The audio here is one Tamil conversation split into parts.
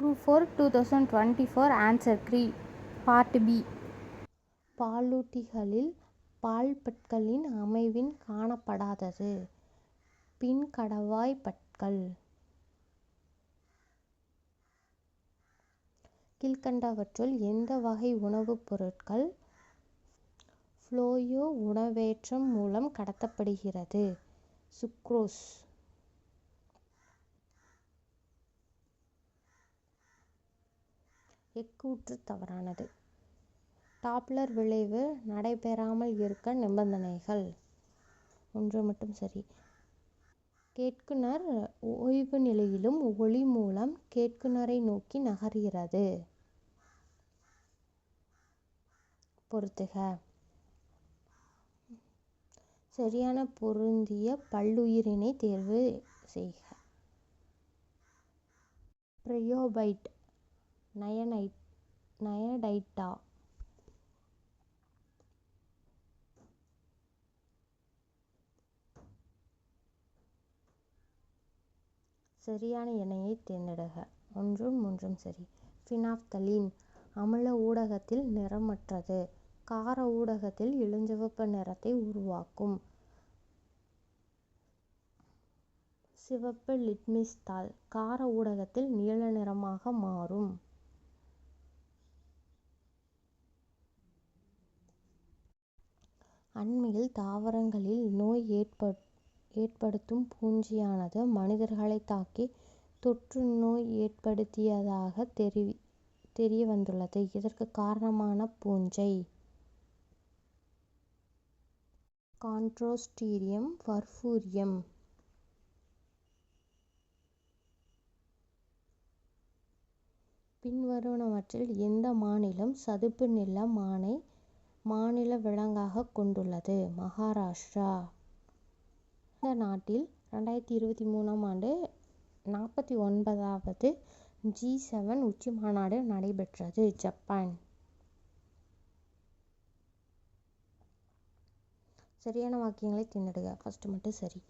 Group 4 2024 Answer 3 Part B. பாலூட்டிகளில் பால்பற்களின் அமைவின் காணப்படாதது. பின்கடவாய் பற்கள். கீழ்க்கண்டவற்றுள் எந்த வகை உணவுப் பொருட்கள் ஃப்ளோயோ உணவேற்றம் மூலம் கடத்தப்படுகிறது? சுக்ரோஸ். எக்கூற்று தவறானது. டாப்ளர் விளைவு நடைபெறாமல் இருக்க நிபந்தனைகள். ஒன்று மட்டும் சரி. கேட்குநர் ஓய்வு நிலையிலும் ஒளி மூலம் கேட்குநரை நோக்கி நகர்கிறது. பொறுத்துக. சரியான பொருந்திய பல்லுயிரினை தேர்வு செய்க. பிரையோபைட், நயடைட்டா. சரியான எண்ணெயை தேர்ந்தெடுக. ஒன்றும் மூன்றும் சரி. பினாப்தலீன் அமில ஊடகத்தில் நிறமற்றது. கார ஊடகத்தில் இளஞ்சிவப்பு நிறத்தை உருவாக்கும். சிவப்பு லிட்மஸ் தாள் கார ஊடகத்தில் நீல நிறமாக மாறும். அண்மையில் தாவரங்களில் நோய் ஏற்படுத்தும் பூஞ்சியானது மனிதர்களை தாக்கி தொற்று நோய் ஏற்படுத்தியதாக தெரிய வந்துள்ளது. இதற்கு காரணமான பூஞ்சை கான்ட்ரோஸ்டீரியம் பர்பூரியம். பின்வருவனவற்றில் எந்த மாநிலம் சதுப்பு நில மானை மாநில விலங்காக கொண்டுள்ளது? மகாராஷ்டிரா. இந்த நாட்டில் 2023ஆம் ஆண்டு 49வது G7 உச்சி மாநாடு நடைபெற்றது. ஜப்பான். சரியான வாக்கியங்களை தேர்ந்தெடுக. ஃபர்ஸ்ட் மட்டும் சரி.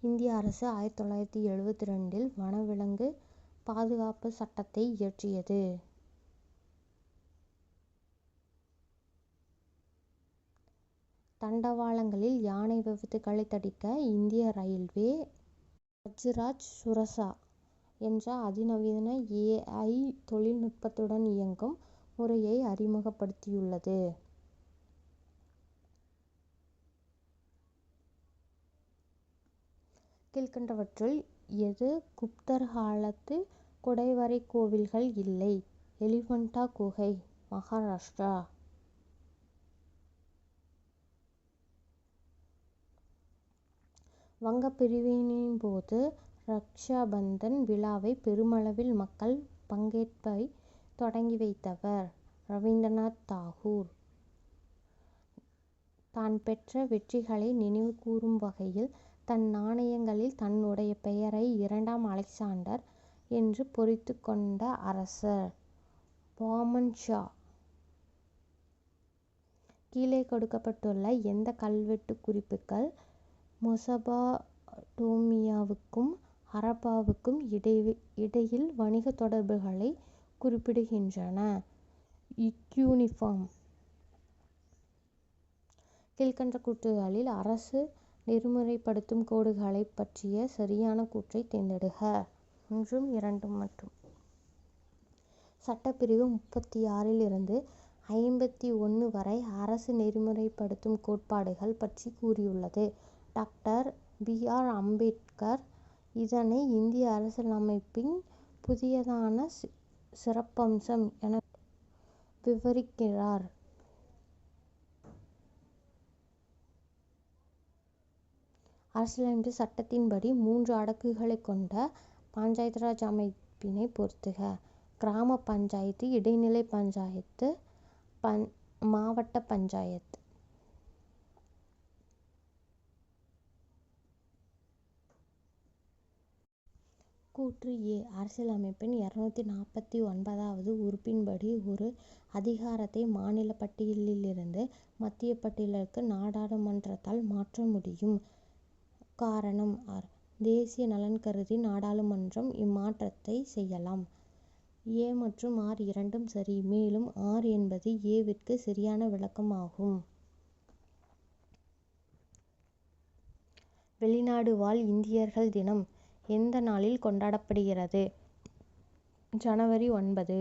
இந்திய அரசு 1972இல் வனவிலங்கு பாதுகாப்பு சட்டத்தை இயற்றியது. தண்டவாளங்களில் யானை விபத்துகளை தடுக்க இந்திய ரயில்வே வஜ்ராஜ் சுரசா என்ற அதிநவீன AI தொழில்நுட்பத்துடன் இயங்கும் முறையை அறிமுகப்படுத்தியுள்ளது. கீழ்க்கண்டவற்றுள் எது குப்தர் காலத்து குடைவரை கோவில்கள் இல்லை? எலிஃபண்டா குகை, மகாராஷ்டிரா. வங்கப் பிரிவினையின் போது ரக்ஷாபந்தன் விழாவை பெருமளவில் மக்கள் பங்கேற்பை தொடங்கி வைத்தவர் ரவீந்திரநாத் தாகூர். தான் பெற்ற வெற்றிகளை நினைவு கூறும் வகையில் தன் நாணயங்களில் தன்னுடைய பெயரை 2ஆம் அலெக்சாண்டர் என்று பொறித்து கொண்ட அரசர் பாமன் ஷா. கீழே கொடுக்கப்பட்டுள்ள எந்த கல்வெட்டு குறிப்புகள் மெசொப்பொட்டேமியாவுக்கும் ஹரப்பாவுக்கும் இடையில் வணிக தொடர்புகளை குறிப்பிடுகின்றன? க்யூனிஃபார்ம். கீழ்க்கண்ட கூற்றுகளில் அரசு நெறிமுறைப்படுத்தும் கோடுகளை பற்றிய சரியான கூற்றை தேர்ந்தெடுக. ஒன்றும் இரண்டும் மட்டும். சட்டப்பிரிவு 36 இருந்து 51 வரை அரசு நெறிமுறைப்படுத்தும் கோட்பாடுகள் பற்றி கூறியுள்ளது. Doctor B.R. அம்பேத்கர் இதனை இந்திய அரசியலமைப்பின் புதியதான சிறப்பம்சம் என விவரிக்கிறார். அரசியலமைப்பு சட்டத்தின்படி 3 அடுக்குகளை கொண்ட பஞ்சாயத்து ராஜ் அமைப்பினை பொறுத்துக. கிராம பஞ்சாயத்து, இடைநிலை பஞ்சாயத்து, மாவட்ட பஞ்சாயத்து. கூற்று A. அரசியலமைப்பின் 249வது உறுப்பின்படி ஒரு அதிகாரத்தை மாநில பட்டியலிலிருந்து மத்திய பட்டியலுக்கு நாடாளுமன்றத்தால் மாற்ற முடியும். காரணம் தேசிய நலன் கருதி நாடாளுமன்றம் இம்மாற்றத்தை செய்யலாம். ஏ மற்றும் ஆர் இரண்டும் சரி. மேலும் ஆர் என்பது ஏவிற்கு சரியான விளக்கமாகும். வெளிநாடு வாழ் இந்தியர்கள் தினம் எந்த நாளில் கொண்டாடப்படுகிறது? ஜனவரி 9.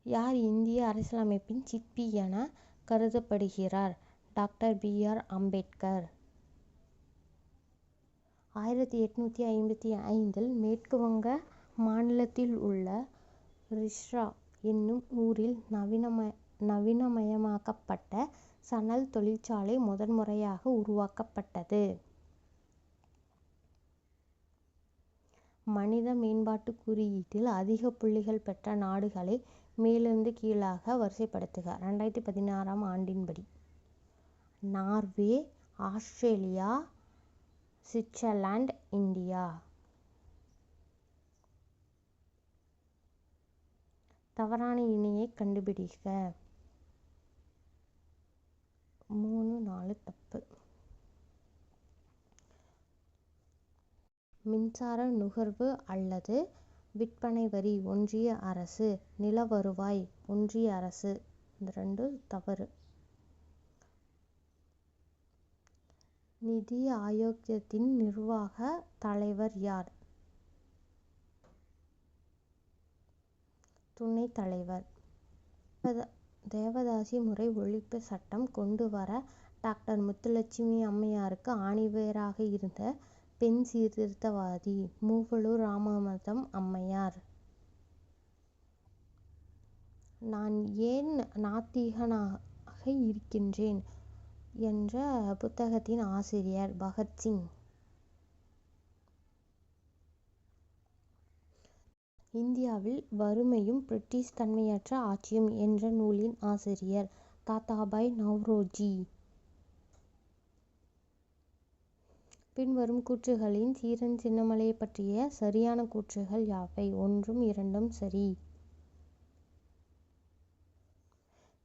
யார் இந்திய அரசியலமைப்பின் சிற்பி என கருதப்படுகிறார்? Doctor B.R.. அம்பேத்கர். 1855 மேற்கு வங்க மாநிலத்தில் உள்ள ரிஷ்ரா என்னும் ஊரில் நவீனமயமாக்கப்பட்ட சணல் தொழிற்சாலை முதன்முறையாக உருவாக்கப்பட்டது. மனித மேம்பாட்டு குறியீட்டில் அதிக புள்ளிகள் பெற்ற நாடுகளை மேலிருந்து கீழாக வரிசைப்படுத்துக. 2016 ஆண்டின்படி நார்வே, ஆஸ்திரேலியா, சுவிட்சர்லாந்து, இந்தியா. தவறான இணையை கண்டுபிடிக்க. 3, 4 தப்பு. மின்சார நுகர்வு அல்லது விற்பனை வரி ஒன்றிய அரசு, நில வருவாய் ஒன்றிய அரசு. இந்த 2 தவறு. நிதி ஆயோகத்தின் நிர்வாக தலைவர் யார்? துணைத் தலைவர். தேவதாசி முறை ஒழிப்பு சட்டம் கொண்டு வர டாக்டர் முத்துலட்சுமி அம்மையாருக்கு ஆணிவேராக இருந்த பெண் சீர்திருத்தவாதி மூவலூர் ராமாமிர்தம் அம்மையார். நான் ஏன் நாத்திகனாக இருக்கின்றேன் என்ற புத்தகத்தின் ஆசிரியர் பகத்சிங். இந்தியாவில் வறுமையும் பிரிட்டிஷ் தன்மையற்ற ஆட்சியும் என்ற நூலின் ஆசிரியர் தாதாபாய் நவ்ரோஜி. பின்வரும் கூற்றுகளில் தீரன் சின்னமலை பற்றிய சரியான கூற்றுகள் யாவை? 1, 2 சரி.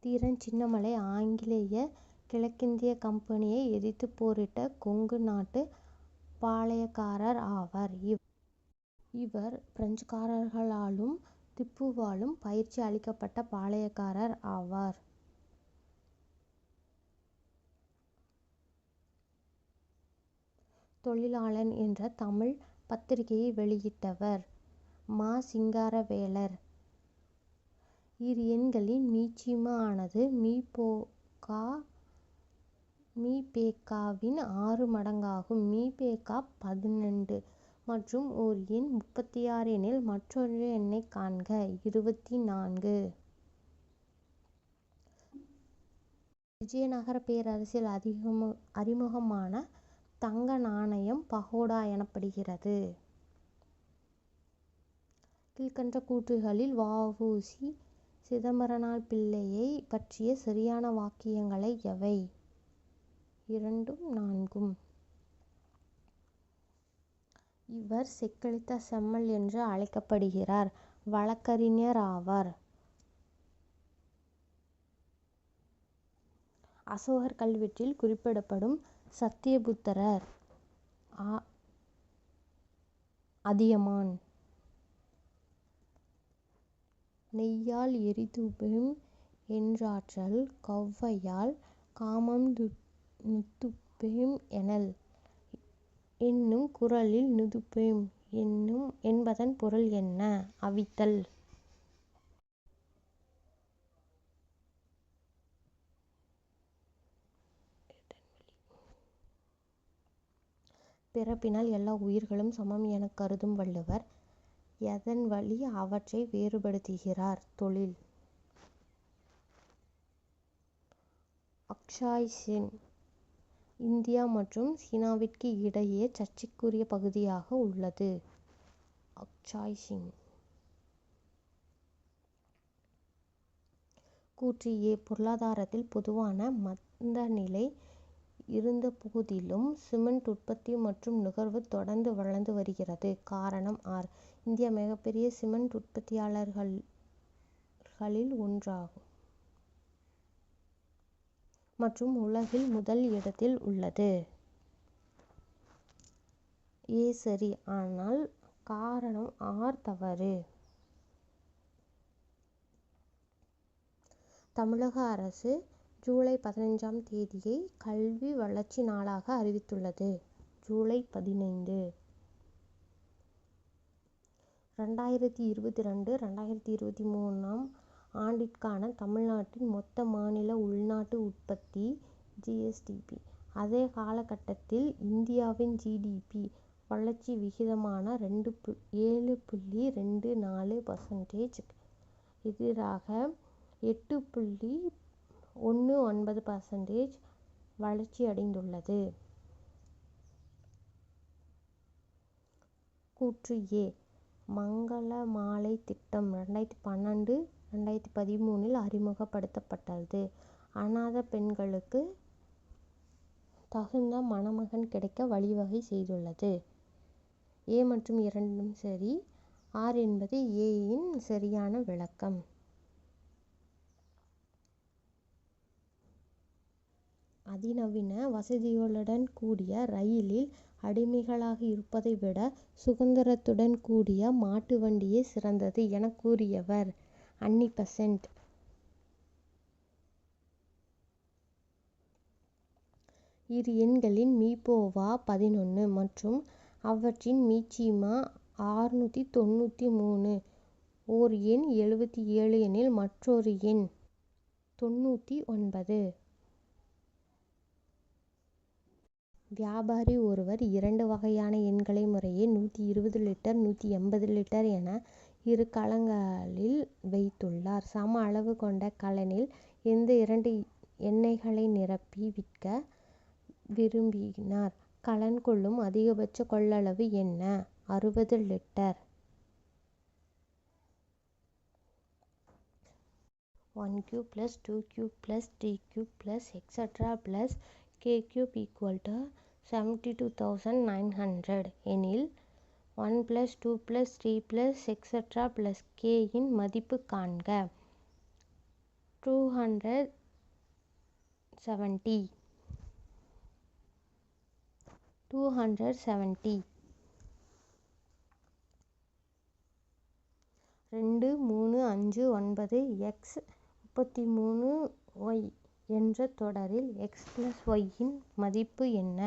தீரன் சின்னமலை ஆங்கிலேய கிழக்கிந்திய கம்பெனியை எதிர்த்து போரிட்ட கொங்கு நாட்டு பாளையக்காரர் ஆவார். இவர் பிரெஞ்சுக்காரர்களாலும் திப்புவாலும் பயிற்சி அளிக்கப்பட்ட பாளையக்காரர் ஆவார். தொழிலாளன் என்ற தமிழ் பத்திரிகையை வெளியிட்டவர் மா. சிங்காரவேலர். இரு எண்களின் மீச்சிம ஆனது மீ.பெ.க.வின் 6 மடங்காகும். மீ.பெ.க 12 மற்றும் ஓர் எண் 36 எனில் மற்றொரு எண்ணை காண்க. 24. விஜயநகர பேரரசில் அறிமுகமான தங்க நாணயம் பகோடா எனப்படுகிறது. கீழ்க்கண்ட கூற்றுகளில் வ.உ.சி. சிதம்பரனார் பிள்ளையை பற்றிய சரியான வாக்கியங்கள் எவை? 2, 4. இவர் செக்கிழுத்த செம்மல் என்று அழைக்கப்படுகிறார். வழக்கறிஞர் ஆவார். அசோகர் கல்வெட்டில் குறிப்பிடப்படும் சத்தியபுத்திரர் அதியமான். நெய்யால் எரிதூபம் என்றாற்றல் கௌவையால் காமம் நுதுப்பேம் எனல் என்னும் குறளில் நுதுப்பேம் என்பதன் பொருள் என்ன? அவித்தல். பிறப்பினால் எல்லா உயிர்களும் சமம் எனக் கருதும் வள்ளுவர் எதன் வழி அவற்றை வேறுபடுத்துகிறார்? தொழில். அக்சாய்-சின் இந்தியா மற்றும் சீனாவிற்கு இடையே சர்ச்சைக்குரிய பகுதியாக உள்ளது. அக்சாய்-சின். கூற்று ஏ. பொருளாதாரத்தில் பொதுவான மந்தநிலை இருந்த போதிலும் சிமெண்ட் உற்பத்தி மற்றும் நுகர்வு தொடர்ந்து வளர்ந்து வருகிறது. காரணம் ஆர். இந்தியா மிகப்பெரிய சிமெண்ட் உற்பத்தியாளர்களில் ஒன்றாகும் மற்றும் உலகில் முதல் இடத்தில் உள்ளது. ஏ சரி. ஆனால் காரணம் ஆர் தவறு. தமிழக அரசு ஜூலை 15ஆம் தேதியை கல்வி வளர்ச்சி நாளாக அறிவித்துள்ளது. ஜூலை 15. 2022-2023 ஆண்டிற்கான தமிழ்நாட்டின் மொத்த மாநில உள்நாட்டு உற்பத்தி ஜிஎஸ்டிபி. அதே காலகட்டத்தில் இந்தியாவின் ஜிடிபி வளர்ச்சி விகிதமான 7.24% எதிராக 8.19% வளர்ச்சியடைந்துள்ளது. கூற்று ஏ. மங்களமாலை திட்டம் 2012-2013 அறிமுகப்படுத்தப்பட்டது. அநாத பெண்களுக்கு தகுந்த மணமகன் கிடைக்க வழிவகை செய்துள்ளது. ஏ மற்றும் இரண்டும் சரி. ஆர் என்பது ஏ-யின் சரியான விளக்கம். அதிநவீன வசதிகளுடன் கூடிய ரயிலில் அடிமைகளாக இருப்பதை விட சுதந்திரத்துடன் கூடிய மாட்டு வண்டியே சிறந்தது என கூறியவர் அன்னி பெசன்ட். இரு எண்களின் மீபோவா 11 மற்றும் அவற்றின் மீச்சிமா 693. ஓர் எண் 77 எனில் மற்றொரு எண் 99. வியாபாரி ஒருவர் இரண்டு வகையான எண்களை முறையே 120 லிட்டர் 180 லிட்டர் என இரு கலங்களில் வைத்துள்ளார். சம அளவு கொண்ட கலனில் எந்த இரண்டு எண்ணெய்களை நிரப்பி விற்க விரும்பினார்? கலன் கொள்ளும் அதிகபட்ச கொள்ளளவு என்ன? 60 litre. 1 cube plus 2 cube plus 3 cube plus etc. plus k cube equal to 72,900 எனில் 1 plus 2 plus 3 plus etc. plus k இன் மதிப்பு காண்க. 270. 2 3 5 9 x 33 y என்ற தொடரில் x plus y இன் மதிப்பு என்ன?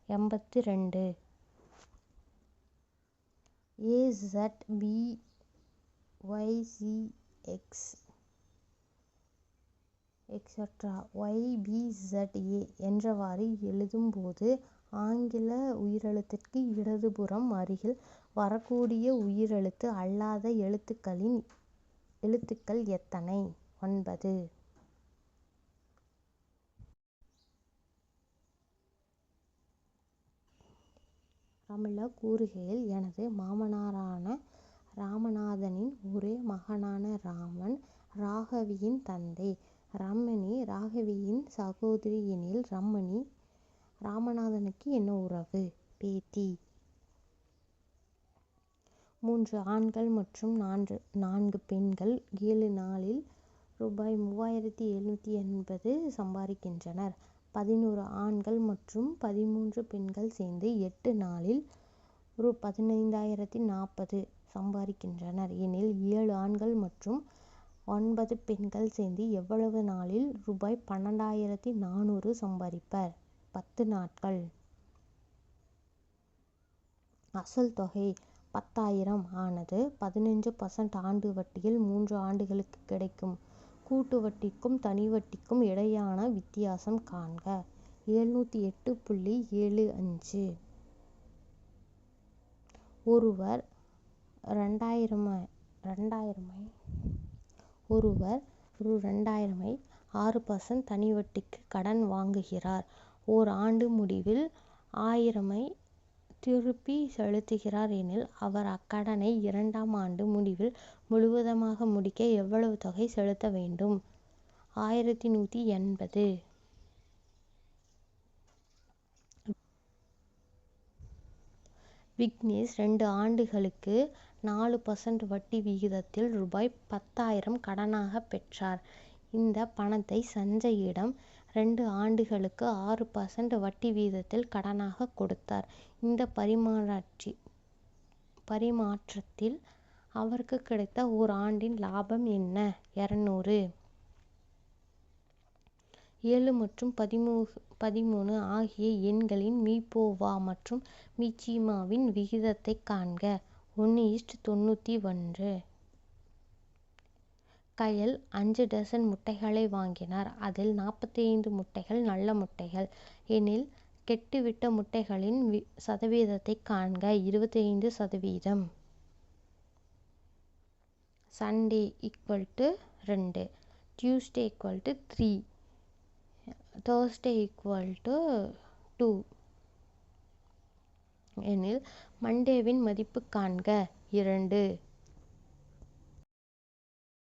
82. a z b y c x etc. y b z a என்றவாறு எழுதும் போது ஆங்கில உயிரெழுத்திற்கு இடதுபுறம் அருகில் வரக்கூடிய உயிரெழுத்து அல்லாத எழுத்துக்கள் எத்தனை? 9. ரமலா கூறுகையில், எனது மாமனாரான ராமநாதனின் ஒரே மகனான ராமன் ராகவியின் தந்தை. ரமணி ராகவியின் சகோதரி எனில் ரமணி ராமநாதனுக்கு என்ன உறவு? பேத்தி. 3 ஆண்கள் மற்றும் 4 பெண்கள் 7 நாளில் ரூபாய் 3780 சம்பாதிக்கின்றனர். 11 ஆண்கள் மற்றும் 13 பெண்கள் சேர்ந்து 8 நாளில் ரூ. 15,040 சம்பாதிக்கின்றனர் எனில் 7 ஆண்கள் மற்றும் 9 பெண்கள் சேர்ந்து எவ்வளவு நாளில் ரூபாய் 12,400 சம்பாதிப்பர்? 10 நாட்கள். அசல் தொகை 10,000 ஆனது 15% ஆண்டு வட்டியில் 3 ஆண்டுகளுக்கு கிடைக்கும். கூட்டு வட்டிக்கும் தனி வட்டிக்கும் இடையான வித்தியாசம் காண்க. 708.75. ஒருவர் ரூ. 2,000 6% தனி வட்டிக்கு கடன் வாங்குகிறார். ஓர் ஆண்டு முடிவில் 1,000 திருப்பி செலுத்துகிறார் எனில் அவர் அக்கடனை 2ஆம் ஆண்டு முடிவில் முழுவதுமாக முடிக்க எவ்வளவு தொகை செலுத்த வேண்டும்? 1,180. விக்னேஷ் 2 ஆண்டுகளுக்கு 4% வட்டி விகிதத்தில் ரூபாய் 10,000 கடனாக பெற்றார். இந்த பணத்தை சஞ்சயிடம் 2 ஆண்டுகளுக்கு 6% வட்டி வீதத்தில் கடனாக கொடுத்தார். இந்த பரிமாற்றத்தில் அவருக்கு கிடைத்த ஓர் ஆண்டின் லாபம் என்ன? 200. 7 மற்றும் 13 ஆகிய எண்களின் மீபோவா மற்றும் மீச்சிமாவின் விகிதத்தை காண்க. 1:91. கயல் 5 டசன் முட்டைகளை வாங்கினார். அதில் 45 முட்டைகள் நல்ல முட்டைகள் எனில் கெட்டுவிட்ட முட்டைகளின் சதவீதத்தை காண்க. 25%. சண்டே = 2, டியூஸ்டே = 3, தேர்ஸ்டே = 2 எனில் மண்டேவின் மதிப்பு காண்க. 2.